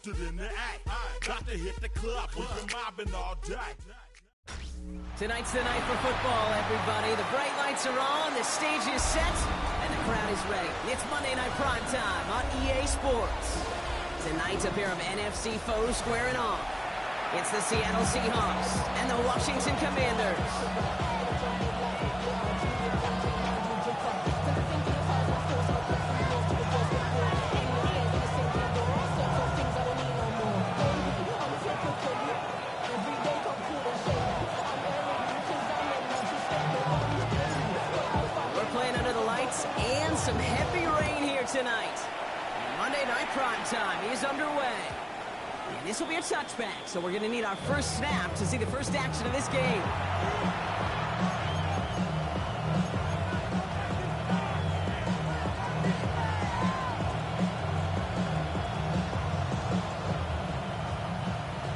Stood in the act, got to hit the club, we've been mobbing all day. Tonight's the night for football, everybody. The bright lights are on, the stage is set, and the crowd is ready. It's Monday Night Primetime on EA Sports. Tonight, a pair of NFC foes squaring off. It's the Seattle Seahawks and the Washington Commanders. And some heavy rain here tonight. Monday Night Primetime is underway. And this will be a touchback, so we're going to need our first snap to see the first action of this game.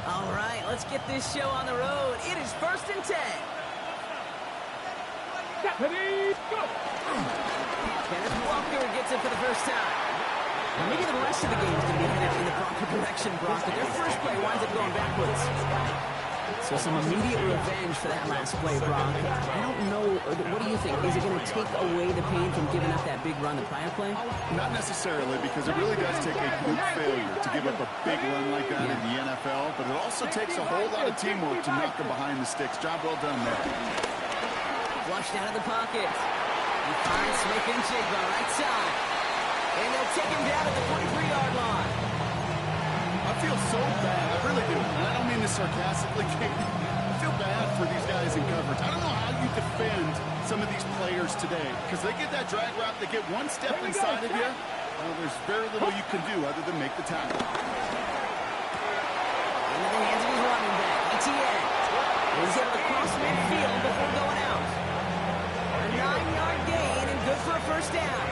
All right, let's get this show on the road. It is 1st and 10. Ready, go! Kenneth Walker gets it for the first time. Now, maybe the rest of the game is going to be headed in the proper direction, Brock, but their first play winds up going backwards. So some immediate revenge for that last play, Brock. I don't know, what do you think? Is it going to take away the pain from giving up that big run the prior play? Not necessarily, because it really does take a group failure to give up a big run like that in the NFL, but it also takes a whole lot of teamwork to knock them behind the sticks. Job well done there. Flushed out of the pocket. He finds Smith and Jigba right side. And they'll take him down at the 23-yard line. I feel so bad. I really do. And I don't mean this sarcastically, Kate. I feel bad for these guys in coverage. I don't know how you defend some of these players today, because they get that drag route, they get one step inside of you. Well, there's very little you can do other than make the tackle. Into the hands of his running back, ETN. He's able to cross midfield before going out. A 9-yard gain and good for a first down.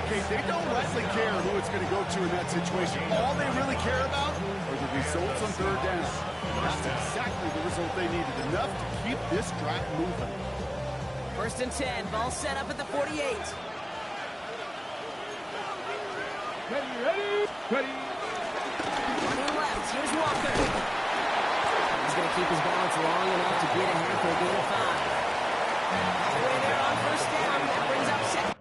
Okay, they don't rightly care who it's going to go to in that situation. All they really care about are the results on third down. That's exactly the result they needed, enough to keep this drive moving. 1st and 10, ball set up at the 48. Ready. Running left, here's Walker. He's going to keep his balance long enough to get ahead for a gain of 5. Halfway there on first down, that brings up second.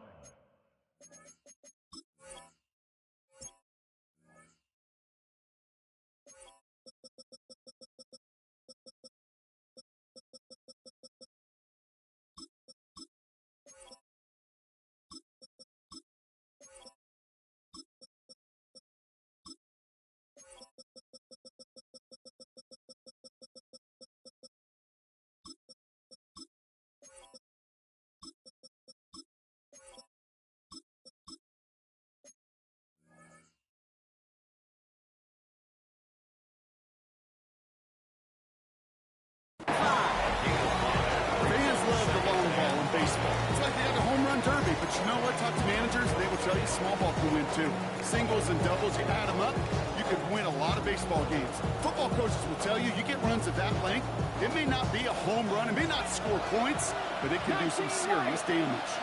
Derby, but you know what? Talk to managers, they will tell you small ball can win too. Singles and doubles, you add them up, you could win a lot of baseball games. Football coaches will tell you, you get runs of that length, it may not be a home run, it may not score points, but it can do some serious damage.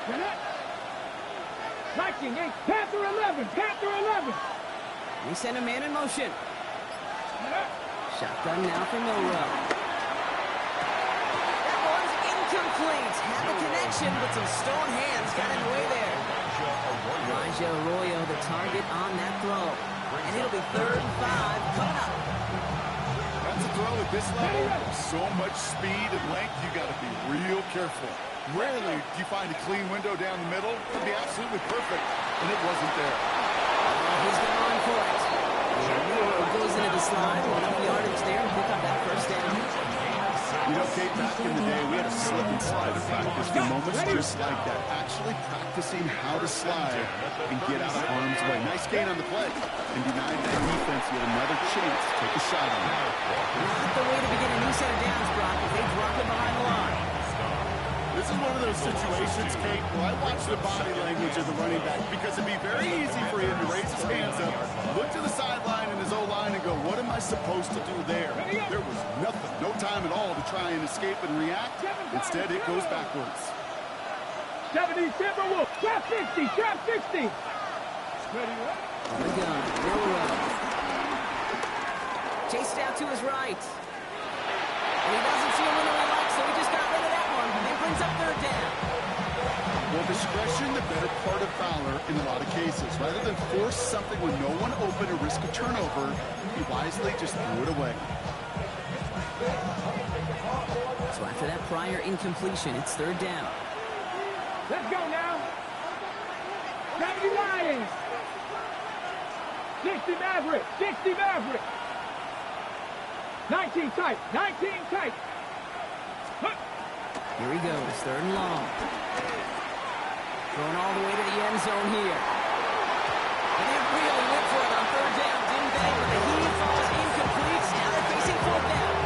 Viking 8, Panther 11. We send a man in motion. Shotgun now for Milrow. Incomplete. Had the connection, but some stone hands got in the way there. Elijah Arroyo, the target on that throw. And it'll be 3rd and 5 coming up. That's a throw at this level. So much speed and length, you got to be real careful. Rarely do you find a clean window down the middle. It would be absolutely perfect, and it wasn't there. He's going to run for it. Milrow goes into the slide. Enough yardage there to pick up that first down. You know, Kate, back in the day, we had a slip and slide practice for moments just like that. Actually practicing how to slide and get out of harm's way. Nice gain on the play. And denied that defense yet another chance to take a shot on it. Not the way to begin a new set of downs, Brock, if they drop it behind the line. This is one of those situations, Kate, where I watch the body language of the running back, because it'd be very easy for him to raise his hands up, look to the sideline and his O-line and go, what am I supposed to do there? There was nothing, no time at all to try and escape and react. Instead, it goes backwards. 70, Timberwolf, trap 60. On the gun, Milrow. Chased out to his right. And he doesn't see him when he likes, so he just got rid of that one. And it brings up third down. Well, discretion, the better part of valor in a lot of cases. Rather than force something with no one open or risk a turnover, he wisely just threw it away. So after that prior incompletion, it's third down. Let's go now. 70 Lions. 60 Mavericks. 60 Mavericks. 19 tight. 19 tight. Huh. Here he goes, third and long. Going all the way to the end zone here. And they really went for it on third down, didn't they? But the heave falls incomplete. Now they're facing fourth down.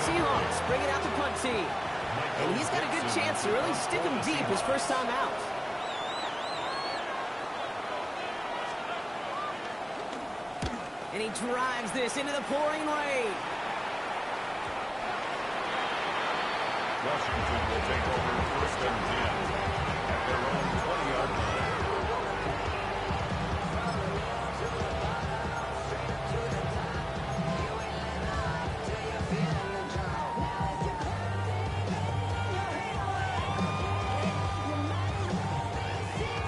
Seahawks bring it out to punt team. And he's got a good chance to really stick him deep his first time out. And he drives this into the pouring rain. Washington will take over first and 10 at their own 20-yard line.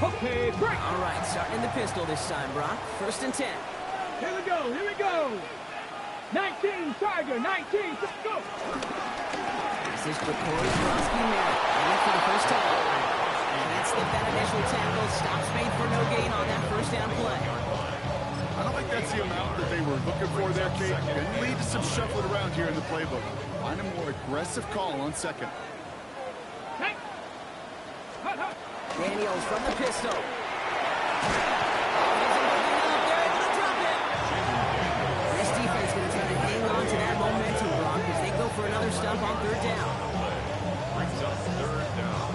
Okay, break. All right, starting in the pistol this time, Brock. First and 10. Here we go. Here we go. 19 Tiger. 19. Let's go. This is Corey Krosky-Merritt aiming for the first down. And that's the beneficial tackle. Stops made for no gain on that first down play. I don't think that's the amount that they were looking for there, Kate. Can lead to some shuffling around here in the playbook. Find a more aggressive call on second. Hey. Hut, hut. Daniels from the pistol. This defense going to try to hang on to that momentum, Brock, as they go for another stump on third down. Brings up third down.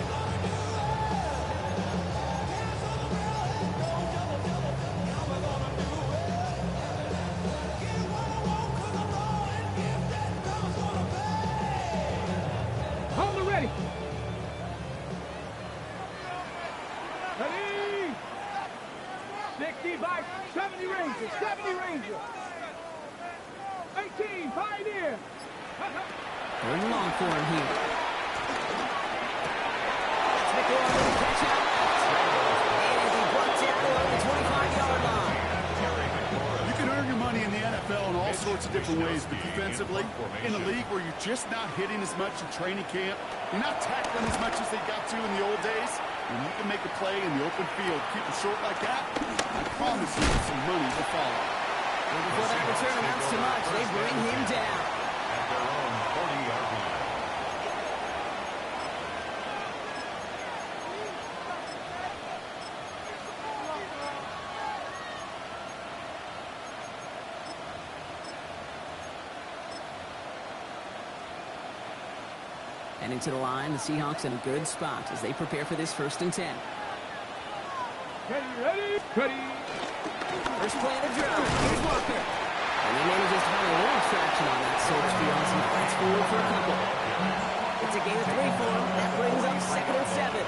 Hold it ready. Ready. 60 by 70 Rangers. 70 Rangers. 18 Pioneer. Hut, hut. Third and long for him here. McLaurin will catch up. And he brought tackle on the 25-yard line. You can earn your money in the NFL in all sorts of different ways, but defensively, in a league where you're just not hitting as much in training camp, you're not tackling as much as they got to in the old days, when you can make a play in the open field, keep it short like that, I promise you some money will follow. And before that return amounts to much, they bring him down. At their own 40-yard line. And into the line, the Seahawks in a good spot as they prepare for this first and 10. Ready, ready, ready. First play of the drive. Here's Walker. And he manages to find a little traction on that search beyond some fast forward for a couple. It's a gain of 3 for him. That brings up second and 7.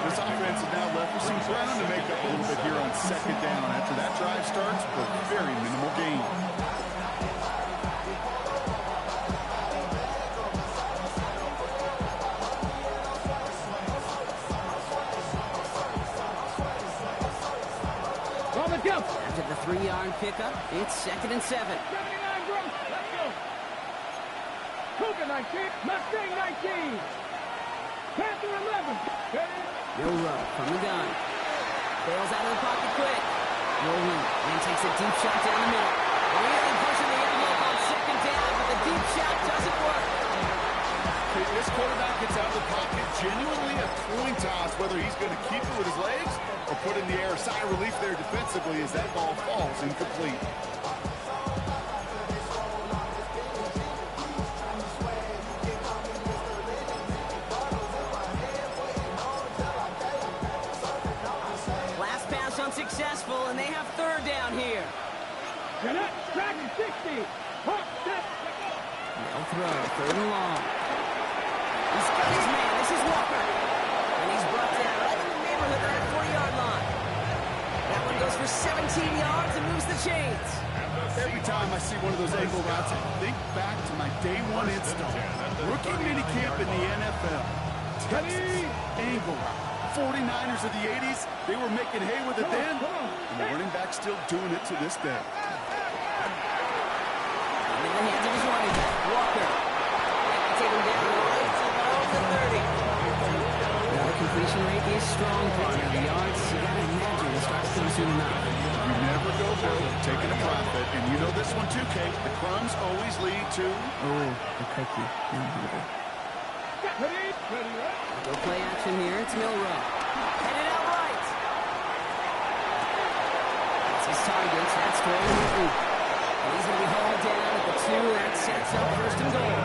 This offense is now left with some ground to make up a little bit here on second down. After that drive starts, with very minimal gain. On the jump. After the 3-yard pickup, it's second and 7. 79 Grumps. Let's go. Cougar 19. Mustang 19. Panther 11. Ready. Bill Rowe from the gun. Bails out of the pocket quick. Rolling and takes a deep shot down the middle. Really pushing the envelope on second down, but the deep shot doesn't work. This quarterback gets out of the pocket genuinely a coin toss, whether he's going to keep it with his legs or put in the air. Sigh of relief there defensively as that ball falls incomplete. Last pass unsuccessful, and they have third down here. Jeanette, track 60. Hawk, set. They'll throw, third and long. He's got his man. This is Walker. And he's brought down right in the neighborhood of that 40-yard line. That one goes for 17 yards and moves the chains. And the Every time I see one of those angle routes, I think back to my day one install. Rookie minicamp in the NFL. Texas angle route. 49ers of the 80s, they were making hay with it then, and the running back's still doing it to this day. In the hands of his running back, Walker. Take him down right above the 30. Now the completion rate is strong, partner. The yards, you gotta imagine, it starts coming soon enough. You never go broke taking a profit, and you know this one too, Kate. The crumbs always lead to... Oh, the cookie. Go play action here. It's Milroe. Headed out right. That's his target. That's Troy Newton. And he's going to be hauled down at the 2. That sets up first and goal.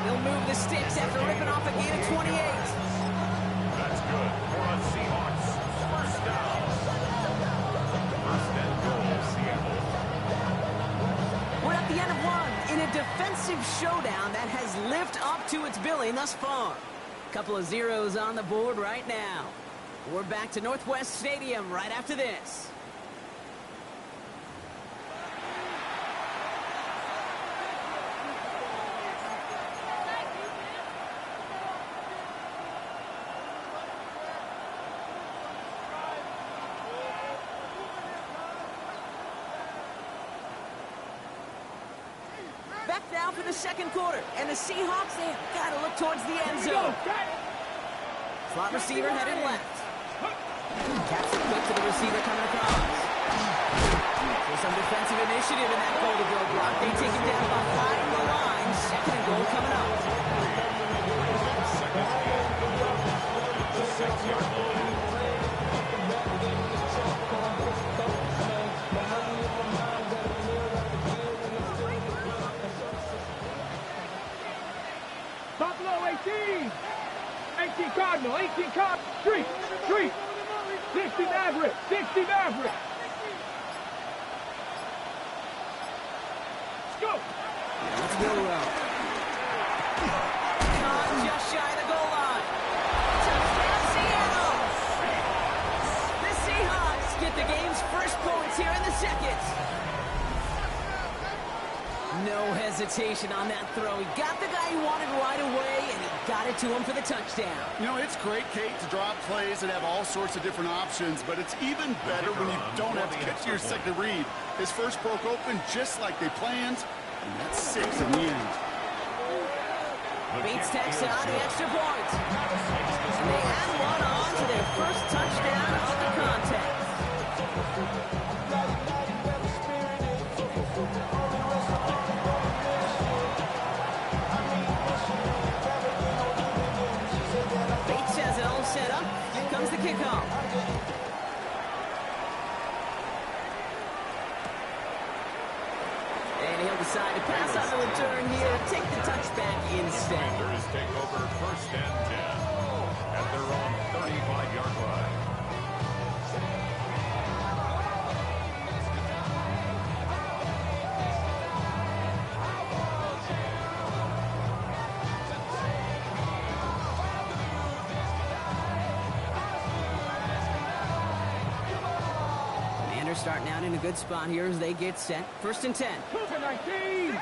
He'll move the sticks after ripping off a gain of 28. That's good for a Seahawks. First down. First and goal, Seattle. We're at the end of one in a defensive showdown that has lived up to its billing thus far. Couple of zeros on the board right now. We're back to Northwest Stadium right after this. Back now for the second quarter, and the Seahawks, they've got to look towards the end zone. Slot receiver headed left. Caps it quick to the receiver coming across. There's some defensive initiative in that goal-to-go block. They take him down behind the line. Second and goal coming up. Second and the 6-yard line. Buffalo 18. 18 Cardinal, 18 Cardinal. Street. 60 Maverick, 60 Maverick. Let's go. Let's go, just shy of the goal line. Touchdown, Seattle. The Seahawks get the game's first points here in the second. No hesitation on that throw. He got the guy he wanted right away, and he got it to him for the touchdown. You know, it's great, Kate, to drop plays and have all sorts of different options, but it's even better when you don't have to get to your second read. His first broke open just like they planned, and that's 6 in the end. Bates takes out the extra point. And they add one on to their first touchdown of the contest. Bates has it all set up. Here comes the kickoff. And he'll decide to pass on the return here. Take the touchback instead. Commanders take over first and 10 at their own 35-yard line. Commanders starting out in a good spot here as they get set. First and 10. Cooper 19.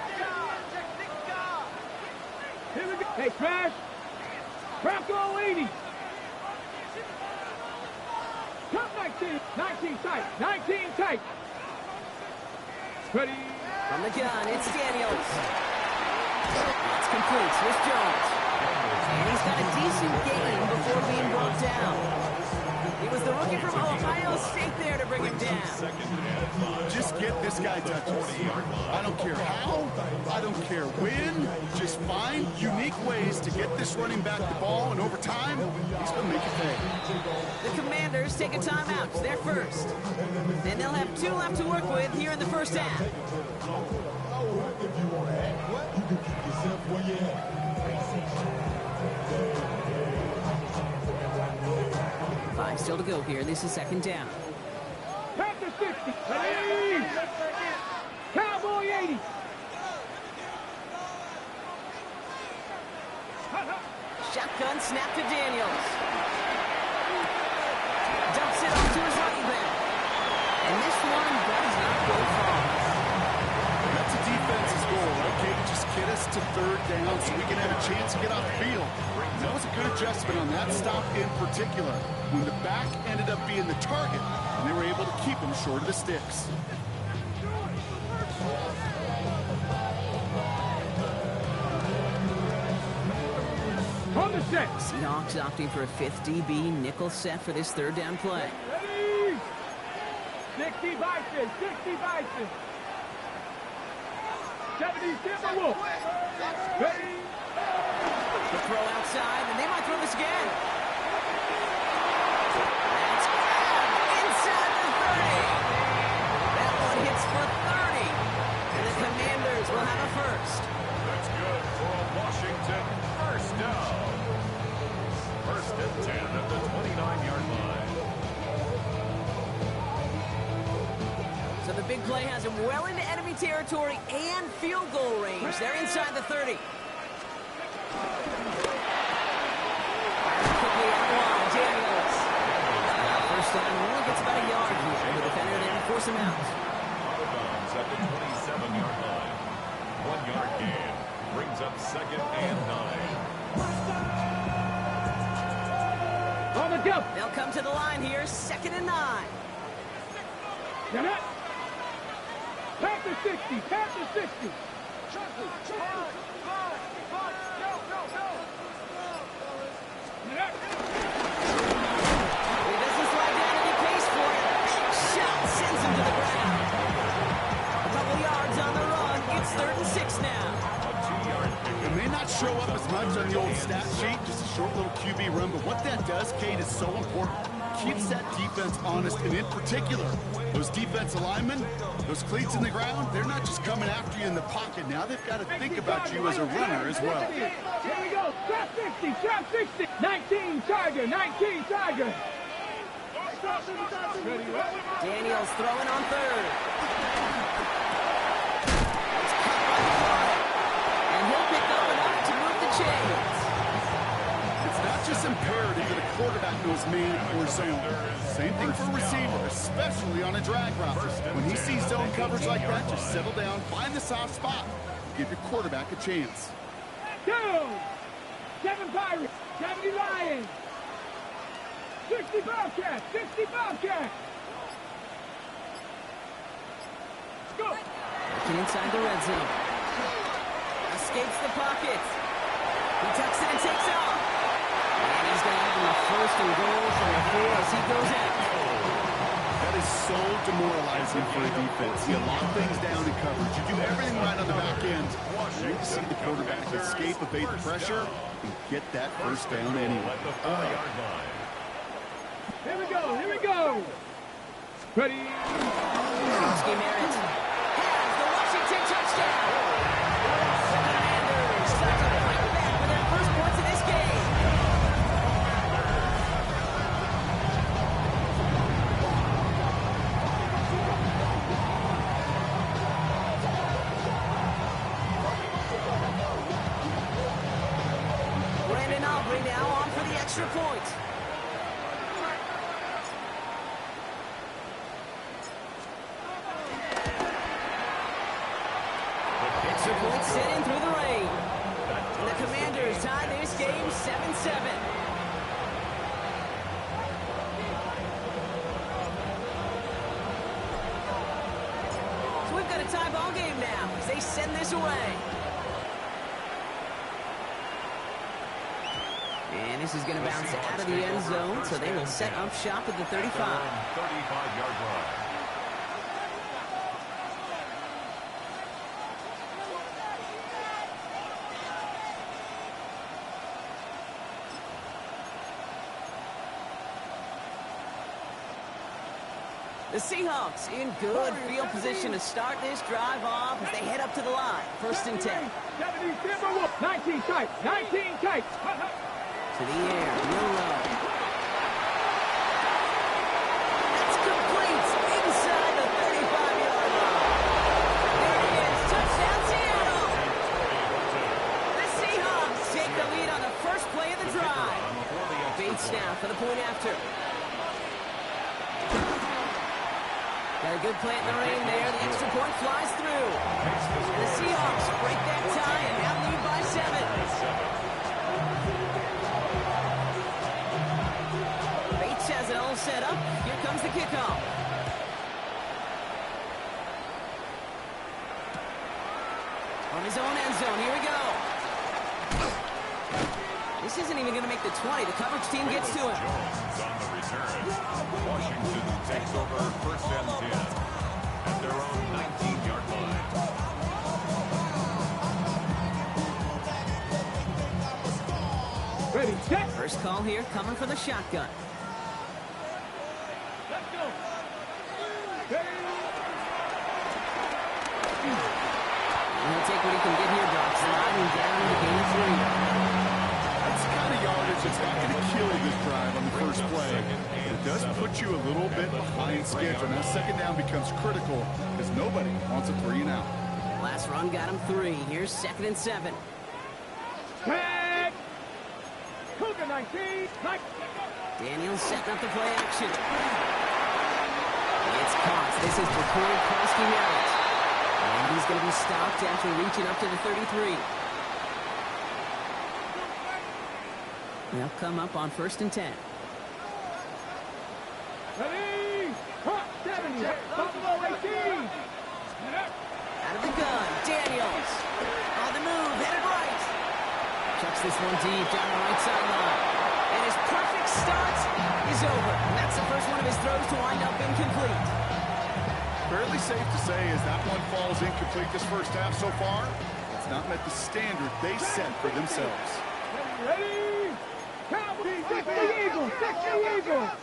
Here we go. Hey, Crash. Bronco 80. Cup 19. 19 tight. 19 tight. Ready. From the gun, it's Daniels. It's complete. Swift Jones. And he's got a decent gain before being brought down. It was the rookie from Ohio State there to bring him down. Just get this guy touches. I don't care how, I don't care when. Just find unique ways to get this running back the ball, and over time, he's going to make it pay. The Commanders take a timeout. They're first. And they'll have 2 left to work with here in the first half. Five still to go here. This is second down. Panther 60. Ready. Cowboy 80. Shotgun snap to Daniels. Dumps it off to his running back. And this one does not go far. to third down so we can have a chance to get off the field. And that was a good adjustment on that stop in particular, when the back ended up being the target, and they were able to keep him short of the sticks. On the set. Seahawks opting for a fifth DB nickel set for this third down play. Ready? 60 Bison, 60 Bison. 70 Timberwolves. Ready? The throw outside, and they might throw this again. That's grabbed inside the 30. That one hits for 30. And the Commanders will have a first. That's good for a Washington first down. First and 10 at the 29-yard line. So the big play has him well into enemy territory and field goal range. They're inside the 30. Quickly out of line, Daniels. First down, only gets about a yard here. The defender there to force him out. Out of bounds at the 27-yard line. 1 yard gain brings up second and 9. On the jump. They'll come to the line here, second and 9. Get it. Panther 60, Panther 60. He doesn't slide down any pace for it. Big shot sends him to the ground. A couple yards on the run. It's third and 6 now. A 2-yard pick. It may not show up as much on the old stat sheet, just a short little QB run, but what that does, Kate, is so important. Keeps that defense honest, and in particular, those defensive linemen, those cleats in the ground, they're not just coming after you in the pocket. Now they've got to think about you as a runner as well. Here we go. Trap 60, trap 60. 19 Tiger, 19 Tiger. Daniels throwing on third. It's cut by the corner. And he'll pick up enough to move the chains. It's not just imperative that a quarterback knows man or zone. Same thing for a receiver, especially on a drag route. When he sees zone coverage like that, just settle down, find the soft spot, give your quarterback a chance. 2. 7 Pirates, 70 Lions. 60 Bobcats, 60 Bobcats. Go. Working inside the red zone. Escapes the pocket. He tucks it and takes off. And he's going to have a first and goal from the 4 as he goes out. That is so demoralizing for a defense. You lock things down in coverage. You do everything right on the back end. You need to see the quarterback escape, evade the pressure, and get that first down anyway. At the 4-yard line. Here we go, here we go. Ready? Brzezinski Merritt has the Washington touchdown. The Commanders start to fight back for their first points of this game. Brandon Aubrey now on for the extra point. Extra point set in through the rain. And the Commanders tie this game 7-7. So we've got a tie ball game now as they send this away. And this is going to bounce out of the end zone, so they will set up shop at the 35. 35-yard line. The Seahawks in good field position to start this drive off as they head up to the line. First and 10. 70 Timberwolves, 19 tight, 19 tight. To the air, real low. That's complete inside the 35-yard line. There it is, touchdown Seattle. The Seahawks take the lead on the first play of the drive. Bates now for the point after. Got a good plant in the rain there. The extra point flies through. And the Seahawks break that tie and now brings the kickoff. On his own end zone, here we go. This isn't even going to make the 20. The coverage team gets to him. Jones on the return. Washington takes over first and 10 at their own 19-yard line. Ready, set. First call here coming for the shotgun. Let's go. Ready. He'll take what he can get here, Brock. Sliding down to gain 3. That's the kind of yardage that's not going to kill this drive on the first play. But it does put you a little bit behind schedule. Now second down becomes critical because nobody wants a 3 and out. Last run got him 3. Here's 2nd and 7. Tag. Cougar 19. Daniels setting up the play action. It's caught. This is recorded Krosky Merritt. And he's going to be stopped after reaching up to the 33. They'll come up on 1st and 10. Ready. Hot 70. Buffalo 18. Out of the gun, Daniels. On the move, headed right. Chucks this one deep down the right sideline. And his perfect start is over. And that's the first one of his throws to wind up incomplete. Fairly safe to say as that one falls incomplete this first half so far, it's not met the standard they set for themselves. Ready. Cowboys. 60 Eagles. 60 Eagles.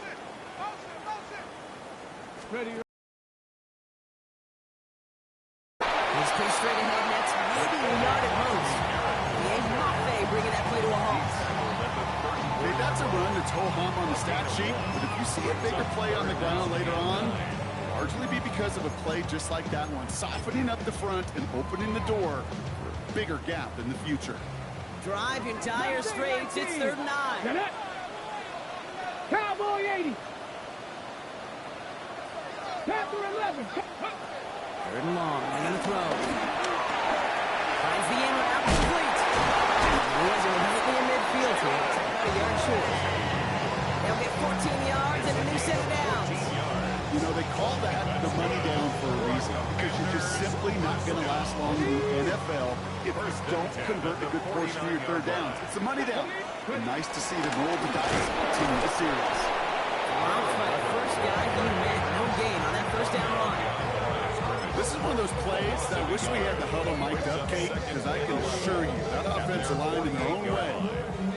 Ready. He's pitched straight ahead, and that's maybe a yard at most. And Mafe bringing that play to a halt. Hey, that's a run that's ho-hum on the stat sheet, but if you see a bigger play on the ground later on, largely be because of a play just like that one, softening up the front and opening the door for a bigger gap in the future. Drive your entire straight. It's 3rd and 9. Cowboy 80. Panther 11. 3rd and long. They're going to throw. Finds the in route. Complete. He was immediately in midfield here. It's about a yard short. They'll get 14 yards and a new set of downs. You know, they call that the money down for a reason, because you're just simply not going to last long in the NFL if you don't convert a good portion of your 3rd downs. It's the money down. But nice to see them roll the dice and continue the series. Launched by the first guy who meant no gain on that 1st down run. This is one of those plays that I wish we had the huddle mic'd up, Kate, because I can assure you that offensive line in their own way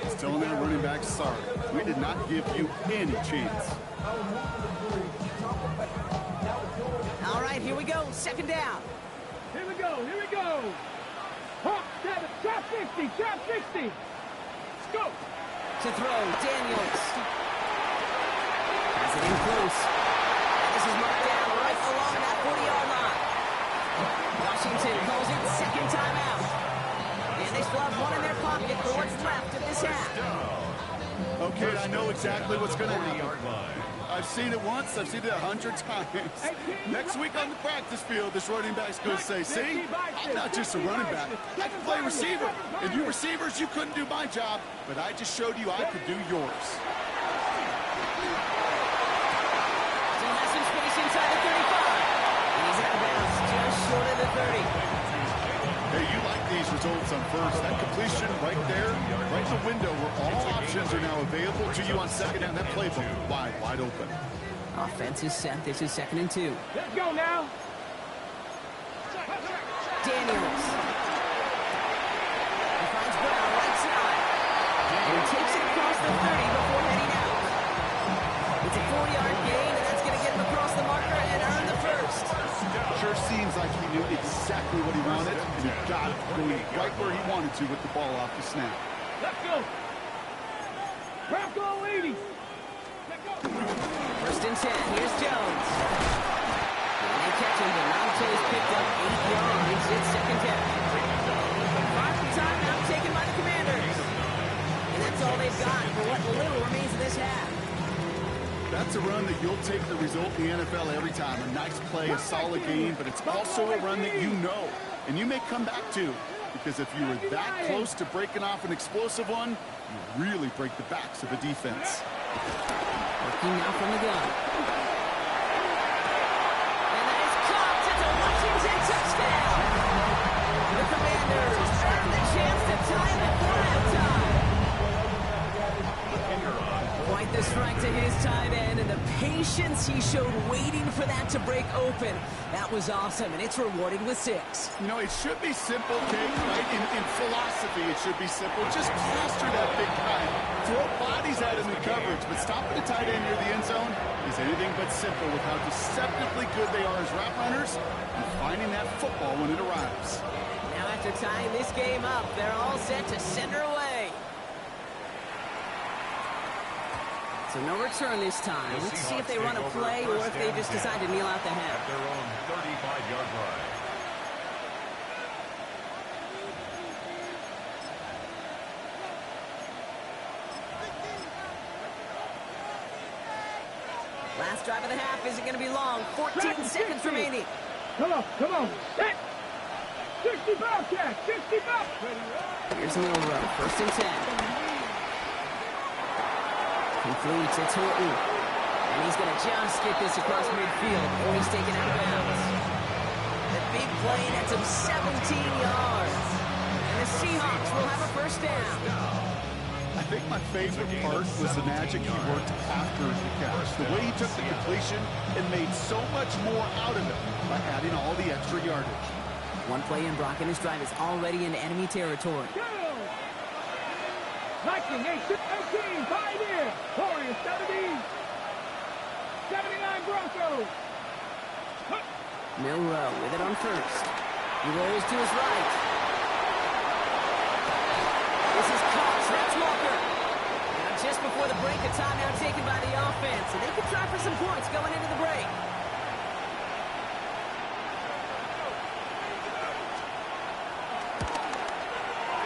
is telling their running backs, sorry, we did not give you any chance. All right, here we go. 2nd down. Here we go. Here we go. Hawk 7. Trap 60. Trap 60. Let's go. To throw, Daniels. Has it in close. And this is marked down right along that 40-yard line. Washington calls it 2nd timeout. And they still have one in their pocket for what's left of this half. Okay, I know exactly what's going to happen. I've seen it once, I've seen it 100 times. Next week on the practice field, this running back's going to say, see, I'm not just a running back. I can play receiver. And you receivers, you couldn't do my job, but I just showed you I could do yours. Still has some space inside the 35. And he's out of bounds just short of the 30. Hey, you like these results on first. That completion right there, right in the window where all options are now available to you on 2nd down. That playbook wide open. Offense is set. This is 2nd and 2. Let's go now. Daniels. He finds Brown right side. And he takes it across the 30 before heading out. It's a 4-yard gain, and that's going to get him across the marker and earn the 1st. Sure seems like he knew exactly what he wanted, and he got it going right where he wanted to with the ball off the snap. Let's go. Bronco 80. 1st and 10. Here's Jones. And they catch him, but Montez picked up 8 yards. It's 2nd down. Final timeout taken by the Commanders. And that's all they've got for what little remains of this half. That's a run that you'll take the result in the NFL every time. A nice play, a solid game, but it's also a run that you know and you may come back to, because if you were that close to breaking off an explosive one, you really break the backs of the defense. Working now from the gun. patience he showed waiting for that to break open. That was awesome, and it's rewarded with 6. You know, it should be simple, Kate, right? In philosophy, it should be simple. Just plaster that big guy. Throw bodies at him in coverage, but stopping a tight end near the end zone is anything but simple with how deceptively good they are as route runners and finding that football when it arrives. Now after tying this game up, they're all set to send her away. So no return this time. Let's see if they run a play or if they just decide to kneel out the half. At their own 35-yard line. Last drive of the half isn't going to be long. 14 seconds remaining. Come on. Set. 60 Bobcat, 60 Bobcat. Here's Milroe, 1st and 10. Completes, it's Horton. And he's going to just get this across midfield before he's taken out of bounds. The big play nets him 17 yards. And the Seahawks will have a 1st down. I think my favorite part was the magic he worked after the catch. The way he took the completion and made so much more out of it by adding all the extra yardage. One play in, Brock, and his drive is already into enemy territory. Go! Viking 18, 5 here. Warriors 70. 79 Broncos. Milroe with it on 1st. He rolls to his right. This is caught. That's Walker. And just before the break, a timeout taken by the offense. So they could try for some points going into the break.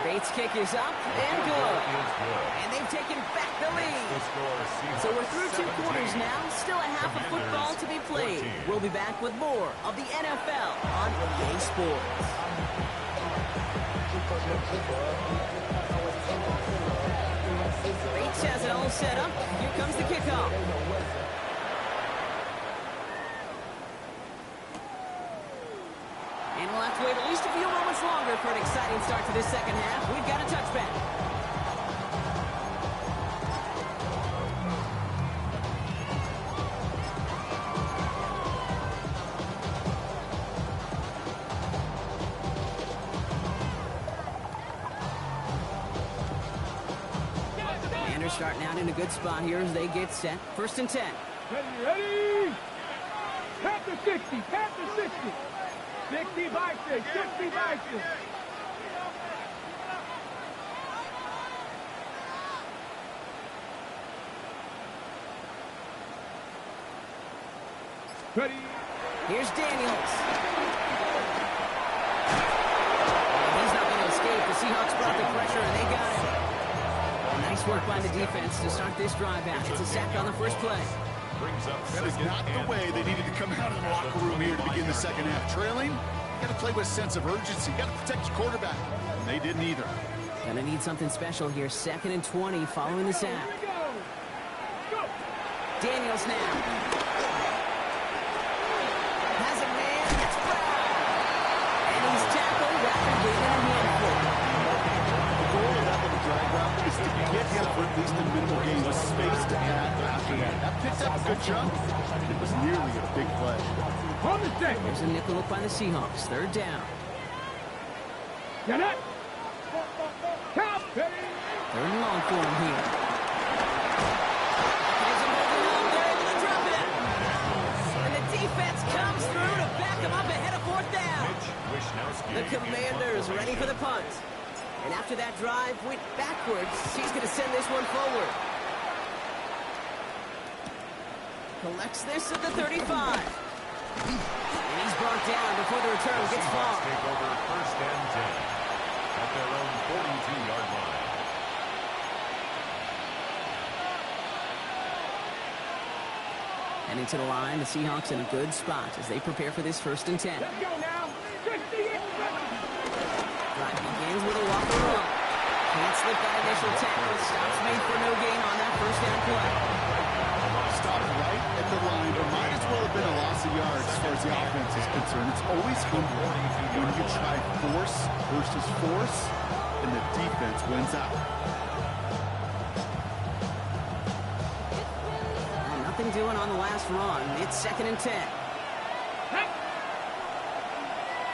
Bates' kick is up and good. And they've taken back the lead. So we're through 2 quarters now. Still a half of football to be played. We'll be back with more of the NFL on EA Sports. Bates has it all set up. Here comes the kickoff. And we'll have to wait at least a few moments longer for an exciting start to this second half. We've got a touchback. Commanders starting out in a good spot here as they get set. 1st and 10. Ready? Panther 60, Panther 60. 60 by 6, 60 by 6. Ready? Here's Daniels. He's not going to escape. The Seahawks brought the pressure, and they got it. Nice work by the defense to start this drive out. It's a sack on the 1st play. That is not the way they needed to come out of the locker room here to begin the second half. Trailing, you got to play with a sense of urgency. You got to protect your quarterback. And they didn't either. Gonna need something special here. 2nd and 20 following the sack. Daniels now. Has a man. That's Brown. And he's tackled rapidly in a handful. The goal of that little drag route is to get him for at least a minimal gain with space to add after that. That picked up a good chunk. It was nearly a big play. On the deck. There's a nickel look by the Seahawks. 3rd down. Get it. Count. 3rd and long for him here. There's a moving on there, able to drop it. And the defense comes through to back him up ahead of 4th down. The Commanders ready for the punt. And after that drive went backwards, he's going to send this one forward. Collects this at the 35. And he's brought down before the return gets far. Take over 1st and 10 at their own 42-yard line. Heading to the line, the Seahawks in a good spot as they prepare for this 1st and 10. Let's go now. 60. Drive begins with a Walker run. Can't slip that initial tackle. Stops made for no gain on that 1st down play. Stopped right at the line, but might as well have been a loss of yards as far as the offense is concerned. It's always humbling when you try force versus force, and the defense wins out. Nothing doing on the last run? It's 2nd and 10. Hey!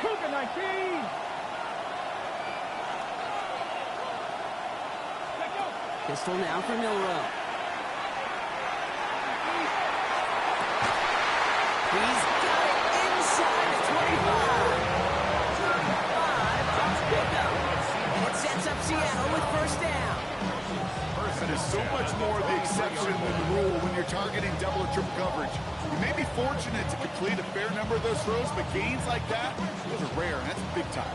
Cougar 19! Let go! Pistol now for Milroe. He's got it inside the 25. 5 on pickup. And it sets up Seattle with first down. That is so much more the exception than the rule when you're targeting double or triple coverage. You may be fortunate to complete a fair number of those throws, but gains like that, those are rare, and that's big time.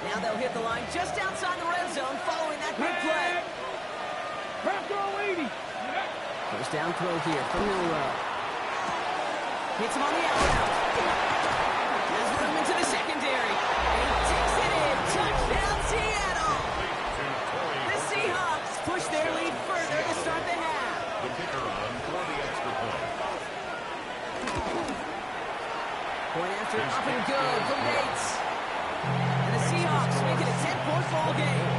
Now they'll hit the line just outside the red zone following that big play. Crack 80! First down throw here for Milroe. Hits him on the out route. Has room into the secondary. And he takes it in. Touchdown, Seattle! The Seahawks push their lead further to start the half. The kicker on for the extra point. Point after up and good from Bates. And the Seahawks make it a 10-point ball game.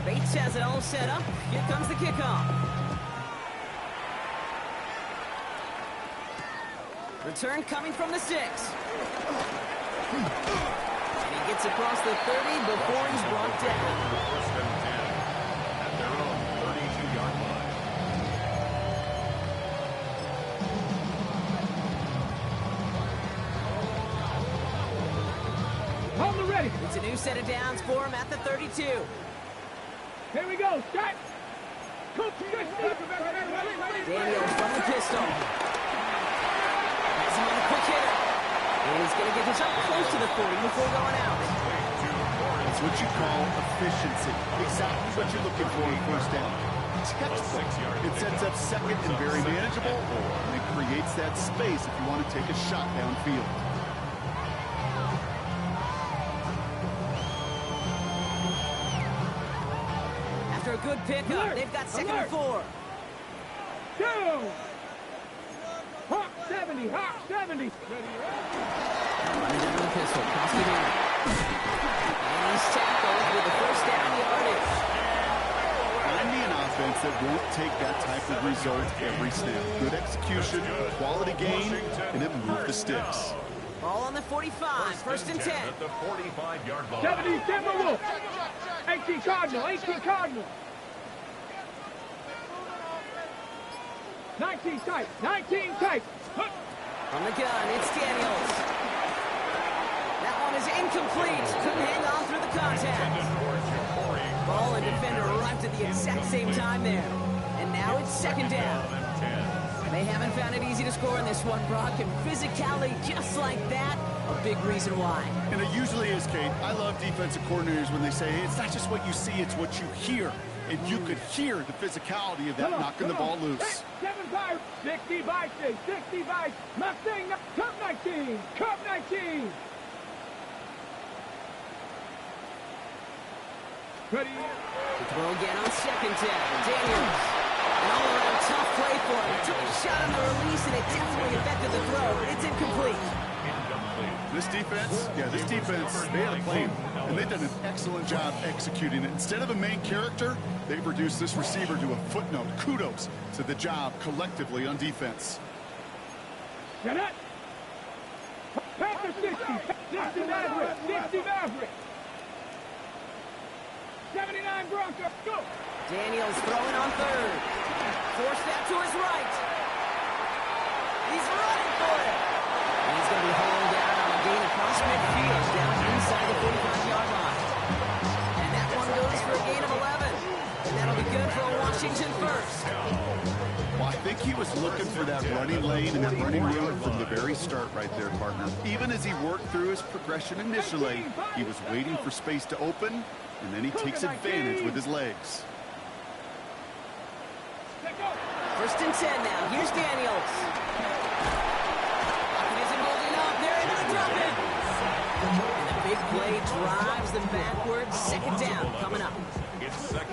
Bates has it all set up. Here comes the kickoff. Return coming from the 6. And he gets across the 30 before he's brought down. First and 10 at their own 32-yard line. Hold the ready! It's a new set of downs for him at the 32. Here we go, start! Coach Daniels from the pistol. Has him on a quick hitter. And he's going to get this up close to the 40 before going out. It's what you call efficiency. Exactly what you're looking for in first down. Textbook. It sets up second and very manageable, and it creates that space if you want to take a shot downfield. After a good pickup, they've got 2nd and 4. Go! Hawk 70, Hawk 70! Running down the pistol, cross it in. And he's tackled with the first down yardage. Find me an offense that won't take that type of result every snap. Good execution, quality gain, and it moved the sticks. Ball on the 45, first and 10. At the 45-yard line. 70 Timberwolves! 18 Cardinal, 18 Cardinal! 19 tight, 19 tight! From the gun, it's Daniels. That one is incomplete. Couldn't hang on through the contact. Ball and defender arrived at the exact same time there. And now it's 2nd down. They haven't found it easy to score in this one, Brock, and physicality just like that, a big reason why. And it usually is, Kate. I love defensive coordinators when they say, hey, it's not just what you see, it's what you hear. And you could hear the physicality of that knocking the ball loose. 7-5, 60 by 60 by Mustang, Cup 19, Cup 19. Ready? To throw again on 2nd down. Daniels. An all-around tough play for him. Took a shot on the release, and it definitely affected the throw, but it's incomplete. This defense, they had a plan, and they've done an excellent job executing it. Instead of a main character, they've reduced this receiver to a footnote. Kudos to the job collectively on defense. Get it? Panther 60, 60 Maverick, 60 Maverick. 79 Broncos, go! Daniels throwing on 3rd. Force that to his right. He's running for it. And he's going to be hauled down on a gain across midfield down inside the 45-yard line. And that one goes for a gain of 11. And that'll be good for a Washington first. Well, I think he was looking for that running lane and that running room from the very start right there, partner. Even as he worked through his progression initially, he was waiting for space to open, and then he takes advantage with his legs. First and 10 now. Here's Daniels. Pocket isn't holding up. They're into the drop in. And the big play drives them backwards. 2nd down coming up.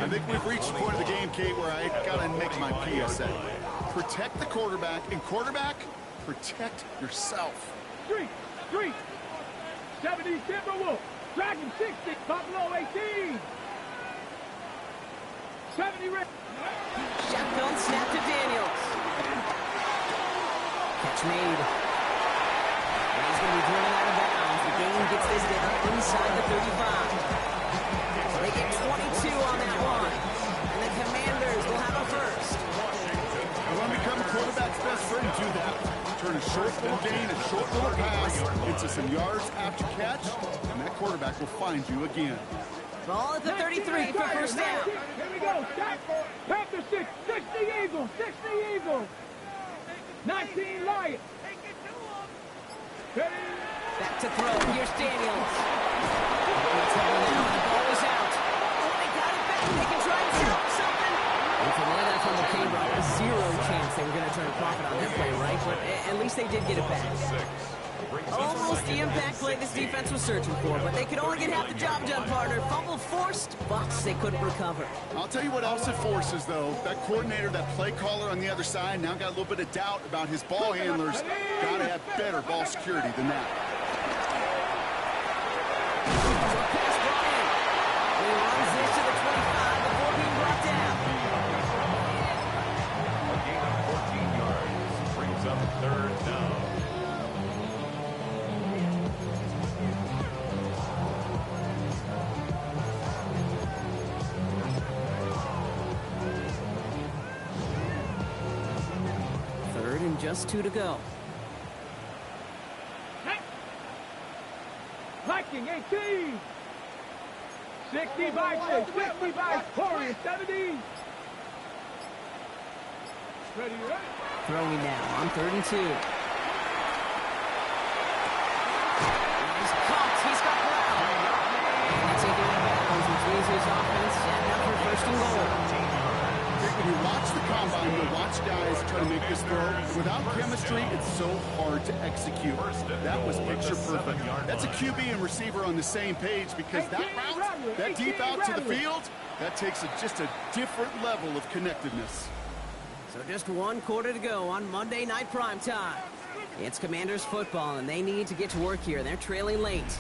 I think we've reached the point of the game, Kate, where I got to make my PSA. Protect the quarterback, and quarterback, protect yourself. 3, 70 Timberwolves, Dragon 60, Buffalo 18. 70 ready. Shotgun snap to Daniels. Catch made. And he's going to be driven out of bounds. The game gets this down inside the 35. So they get 22 on that one. And the Commanders will have a first. You want to become a quarterback's best friend, do that. Turn a short little gain, a short little pass into some yards after catch, and that quarterback will find you again. Ball at the 33 for first down. Here we go. Stop. Panther 6. 60 Eagles. 60 Eagles. 19 Lions. Ready? Back to throw. Here's Daniels. It's now. The ball is out. Oh, they got it back. They can try and sell something. And from where that fumble came, Rob, a zero chance they were going to turn a profit on that play, right? But at least they did get it back. Almost the impact play this defense was searching for, but they could only get half the job done, partner. Fumble forced, but they couldn't recover. I'll tell you what else it forces, though. That coordinator, that play caller on the other side, now got a little bit of doubt about his ball handlers. Got to have better ball security than that. Pass brought in. He runs this to the 25 before being brought down. A gain of 14 yards brings up third down. Third and just 2 to go. Viking 18. 60 Vikings. 60 Vikings. Warriors 70. Ready, ready. Throwing now on 3rd and 2. He's caught. He's got Brown. And taking out of bounds, which leaves his offense set up for 1st and goal. When you watch the combine, you watch guys try to make this throw. Without chemistry, it's so hard to execute. That was picture perfect. That's a QB and receiver on the same page because that route, that deep out to the field, that takes just a different level of connectedness. So just 1 quarter to go on Monday Night Primetime. It's Commanders football, and they need to get to work here. They're trailing late.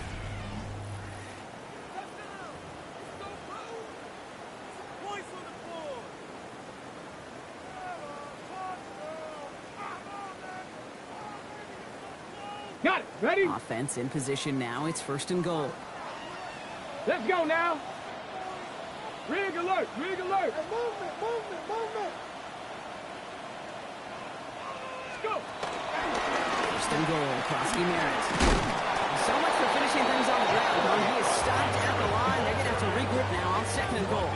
Got it. Ready? Offense in position now. It's 1st and goal. Let's go now. Rig alert. Rig alert. Movement, movement, movement. Let's go. 1st and goal. Krosky Merritt. So much for finishing things on the ground. When he is stopped at the line, they're going to have to regroup now on 2nd and goal.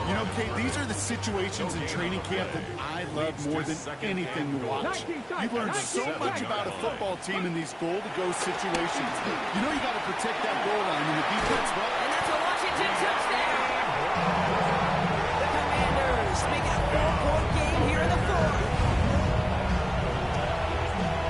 You know, Kate, these are the situations in training camp that I love more than anything to watch. You learn so much about a football team in these goal-to-go situations. You know you got to protect that goal line in the defense well. And that's a Washington touchdown. The Commanders make it a 4-point game here in the 4th.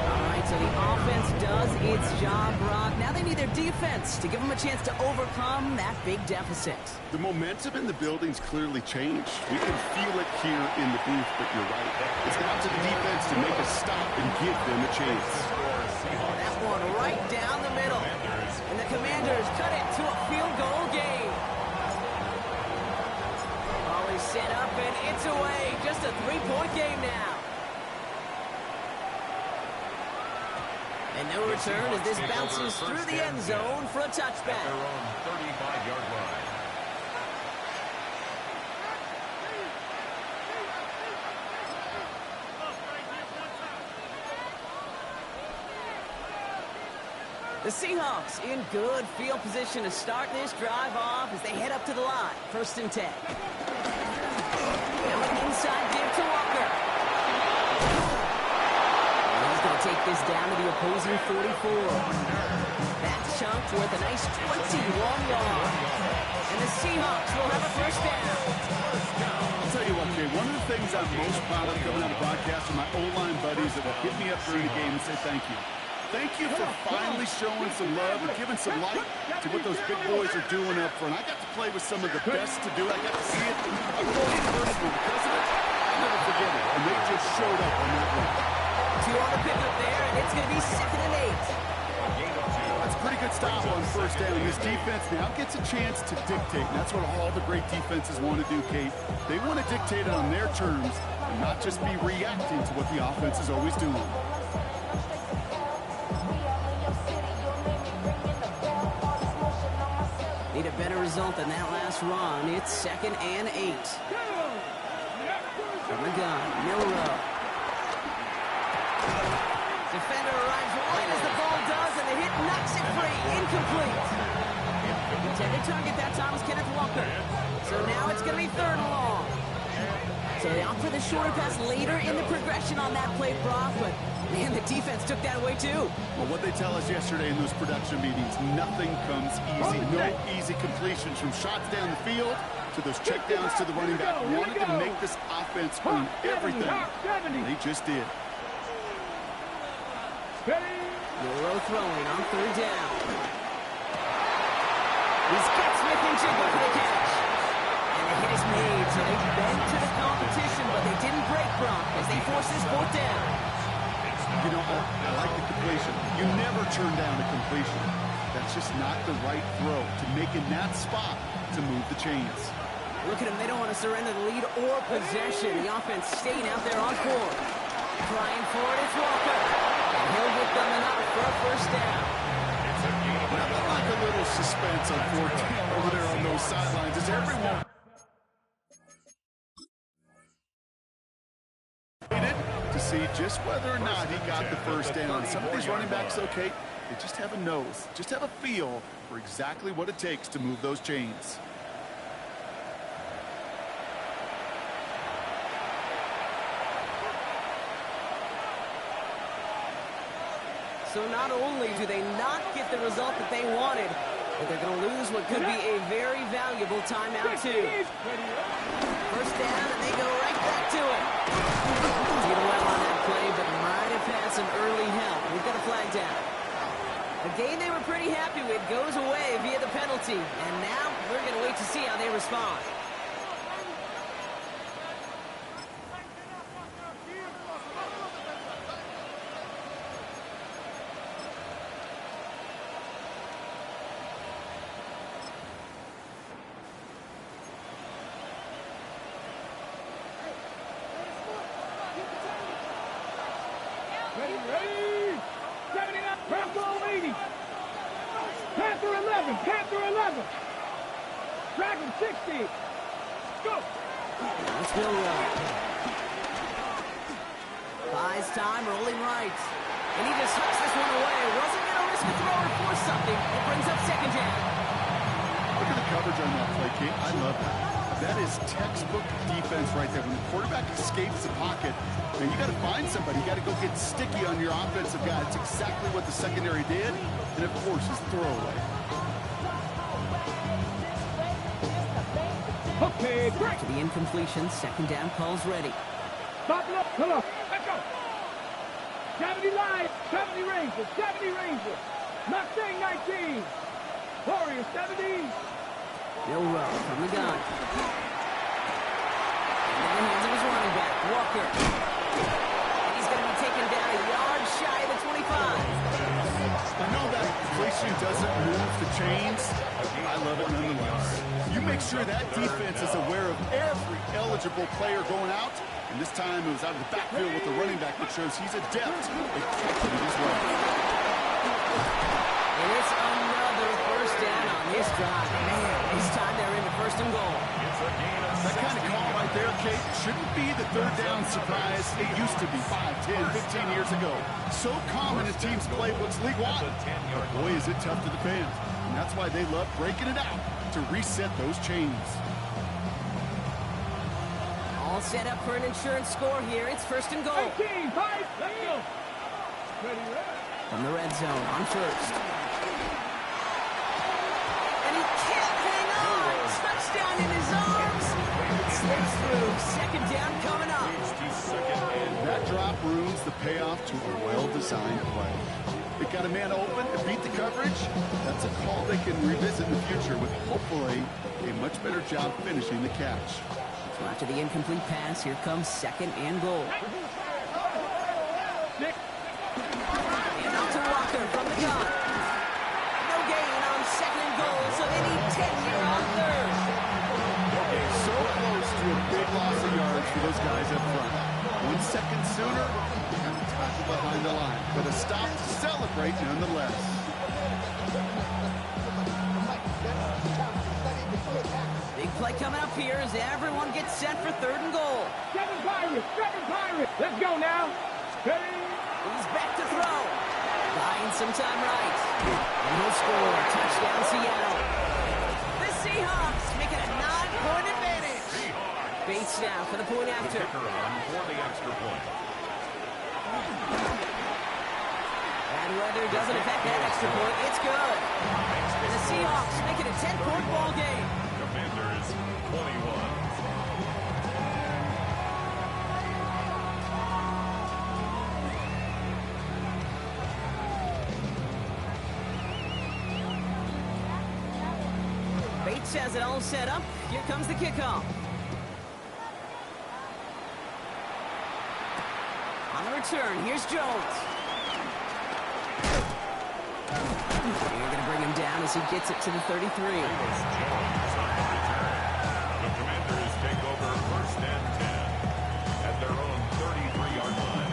All right, so the offense does its job, Brock. Now they need their defense to give them a chance to overcome that big deficit. The momentum in the building's clearly changed. We can feel it here in the booth, but you're right. It's down to the defense to make a stop and give them a chance. That one right down the middle. And the Commanders cut it to a field goal game. Ball is set up and it's away. Just a 3-point game now. And no return as this bounces through the end zone for a touchback. Their own 35-yard line. The Seahawks in good field position to start this drive off as they head up to the line. 1st and 10. Now an inside give to Walker. And he's going to take this down to the opposing 44. That's chunked worth a nice 21 yards. And the Seahawks will have a 1st down. I'll tell you what, Jay, one of the things I'm most proud of coming out of the broadcast are my O-line buddies that will hit me up during the game and say thank you. Thank you for finally showing some love and giving some light to what those big boys are doing up front. I got to play with some of the best to do it. I got to see it up close and personal. Because of it, I'll never forget it. And they just showed up on that one. 2 on the pickup there, and it's going to be 2nd and 8. Let's pretty good stop on first down. This defense now gets a chance to dictate. And that's what all the great defenses want to do, Kate. They want to dictate it on their terms and not just be reacting to what the offense is always doing. Need a better result than that last run. It's 2nd and 8. From the gun, Milrow. Defender arrives right as the ball does, and the hit knocks it free. Incomplete. Intended target that time was Kenneth Walker. So now it's going to be 3rd and long. So they opt for the shorter pass later in the progression on that play, Brock, but man, the defense took that away too. Well, what they tell us yesterday in those production meetings, nothing comes easy. No easy completions from shots down the field to those checkdowns to the running back. Wanted to make this offense earn everything. They just did. Milrow throwing on 3rd down. He's got Smith and Jiggle for the catch. And the hit is made, so they bent to the competition, but they didn't break Brock as they force this 4th down. You know, I like the completion. You never turn down a completion. That's just not the right throw to make in that spot to move the chains. Look at them. They don't want to surrender the lead or possession. The offense staying out there on 4th. Trying for it, it's Walker. And he'll get them enough for a 1st down. Nothing like a little suspense on 4th down over there on those sidelines. Is everyone to see just whether or not he got the 1st down. Some of these running backs, okay, they just have a nose, just have a feel for exactly what it takes to move those chains. So not only do they not get the result that they wanted, but they're going to lose what could be a very valuable timeout too. 1st down, and they go right back to it. Did well on that play, but might have had some early help. We've got a flag down. A game they were pretty happy with goes away via the penalty, and now we're going to wait to see how they respond. Ready? 79, Panther 80. Panther 11, Panther 11. Dragon 60. Go. Let's go. Buys time, rolling right. And he just hooks this one away. Wasn't going to risk a throw or force something. It brings up 2nd down. Look at the coverage on that play, Kate. I love that. That is textbook defense right there. When the quarterback escapes the pocket, man, you got to find somebody. You got to go get sticky on your offensive guy. It's exactly what the secondary did, and it forces the throwaway. Okay, break. To the incompletion, 2nd down calls ready. Stop it up. Come on. Let's go. 70 line. 70 Rangers. 70 Rangers. Mustang 19. Warrior 70. Milrow from the gun. In the hands of his running back, Walker. And he's going to be taken down a yard shy of the 25. I know that completion doesn't move the chains. I love it nonetheless. You make sure that defense is aware of every eligible player going out. And this time it was out of the backfield with the running back that shows he's adept at catching it as well. And it's another 1st down on this drive. Man, this time they're into 1st and goal. That kind of call right there, Kate, shouldn't be the 3rd down surprise. It used to be 5, 10, 15 years ago. So common in teams' playbooks league-wide. But boy, is it tough to defend. And that's why they love breaking it out to reset those chains. All set up for an insurance score here. It's 1st and goal. 18, 5, let's go. Ready, ready. From the red zone on 1st. And he can't hang on. Touchdown in his arms. Slips through. 2nd down coming up. That drop ruins the payoff to a well-designed play. They got a man open to beat the coverage. That's a call they can revisit in the future with hopefully a much better job finishing the catch. So after the incomplete pass, here comes 2nd and goal. And out to Walker from the gun. but a stop to celebrate nonetheless. Big play coming up here as everyone gets set for 3rd and goal. Seven Pirates. Let's go now. Ready? He's back to throw. Buying some time right. And he'll score. Touchdown, Seattle. The Seahawks make it a 9-point advantage. Bates now for the point after. Kicker on for the extra point. Bad weather doesn't affect that extra point. It's good. And the Seahawks make it a 10-point ball game. Commanders 21. Bates has it all set up. Here comes the kickoff. On the return, here's Jones. You're going to bring him down as he gets it to the 33. Jones on the return. The Commanders take over 1st and 10 at their own 33-yard line.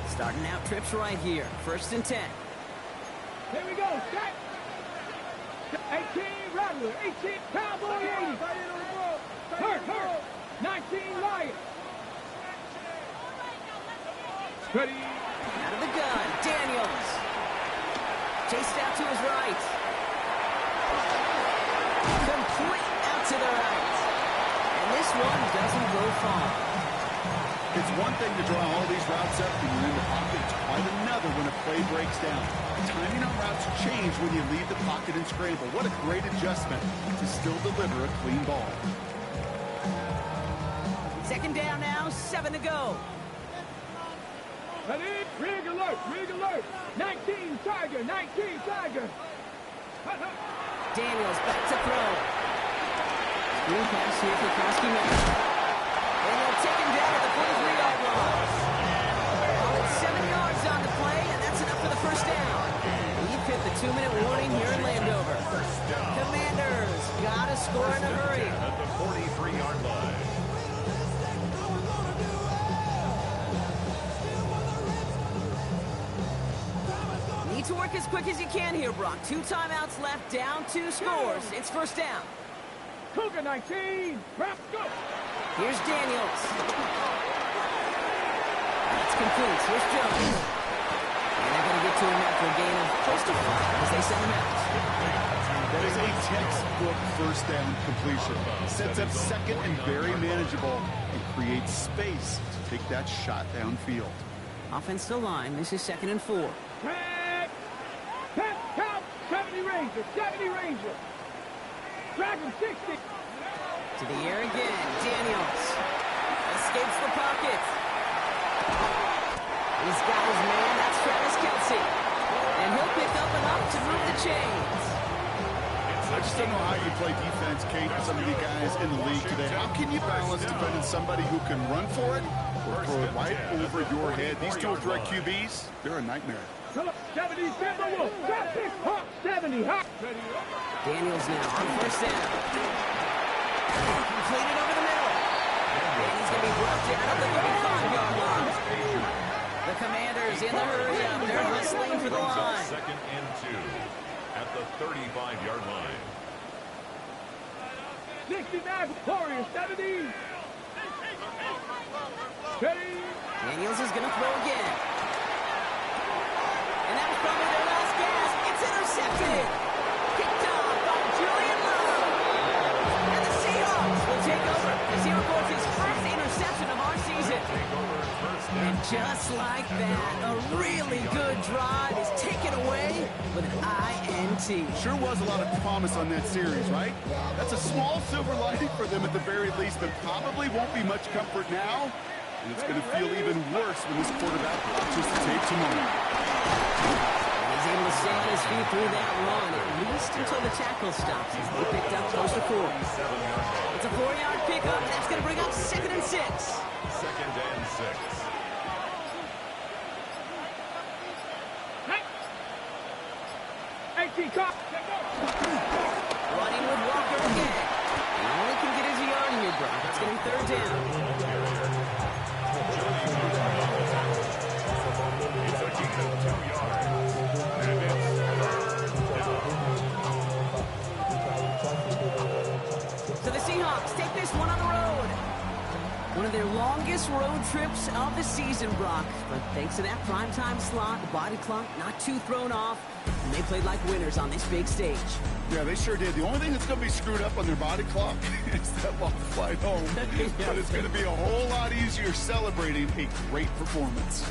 Starting out trips right here. 1st and 10. Here we go. Set. 18 Rattler. 18 Cowboy 80. Hurt. 19 Lion. Ready. Out of the gun, Daniels. Chased out to his right. Complete out to the right. And this one doesn't go far. It's one thing to draw all these routes up when you're in the pocket. It's quite another when a play breaks down. Timing on routes change when you leave the pocket and scramble. What a great adjustment to still deliver a clean ball. 2nd down now, 7 to go. Ready? Rig alert. 19 Tiger. Daniels back to throw. Screen pass here for Koski Miller. And they'll take him down at the 43-yard line. Oh, it's 7 yards on the play, and that's enough for the 1st down. We've hit the 2-minute warning here in Landover. Commanders gotta score in a hurry. At the 43-yard line. Need to work as quick as you can here, Brock. 2 timeouts left, down 2 scores. It's 1st down. Cougar 19. Wrap, go. Here's Daniels. That's complete. Here's Jones. And they're going to get to him after a gain of close to 5 as they send him out. That is a textbook 1st down completion. Sets up 2nd and very manageable and creates space to take that shot downfield. Offensive line. This is 2nd and 4. Tag. Tap, count. 70 Ranger. Dragon 60. To the air again. Daniels. Escapes the pocket. He's got his man. That's Travis Kelce. And he'll pick up enough to move the chains. I just don't know how you play defense, Kate, with some of the guys in the league today. How can you balance defending somebody who can run for it or throw it right over your head? These dual threat QBs, they're a nightmare. 70 Timberwolf. 70 Hawk. Daniels now on 1st down. Completed over the middle. And he's going to be brought down at the 35-yard line. The Commanders in the hurry up. They're hustling for the line. 2nd and 2 at the 35-yard line. 69 Warriors. 70. Ready. Daniels is going to throw again. And that was probably their last gas. It's intercepted. Picked off by Julian Love. And the Seahawks will take over as he records his 1st interception of our season. And just like that, a really good drive is taken away with an INT. Sure was a lot of promise on that series, right? That's a small silver lining for them at the very least, but probably won't be much comfort now. And it's going to feel even worse when this quarterback watches the tape tomorrow. He's able to stay on his feet through that run, at least until the tackle stops. He's picked up close to 4. It's a 4-yard pickup. That's going to bring up 2nd and 6. 2nd and 6. Running with Walker again. He only can get his yard here, Brock. It's going to be 3rd down. Johnny first one on the road. One of their longest road trips of the season, Brock. But thanks to that primetime slot, the body clock not too thrown off, and they played like winners on this big stage. Yeah, they sure did. The only thing that's going to be screwed up on their body clock is that long flight home. But it's going to be a whole lot easier celebrating a great performance.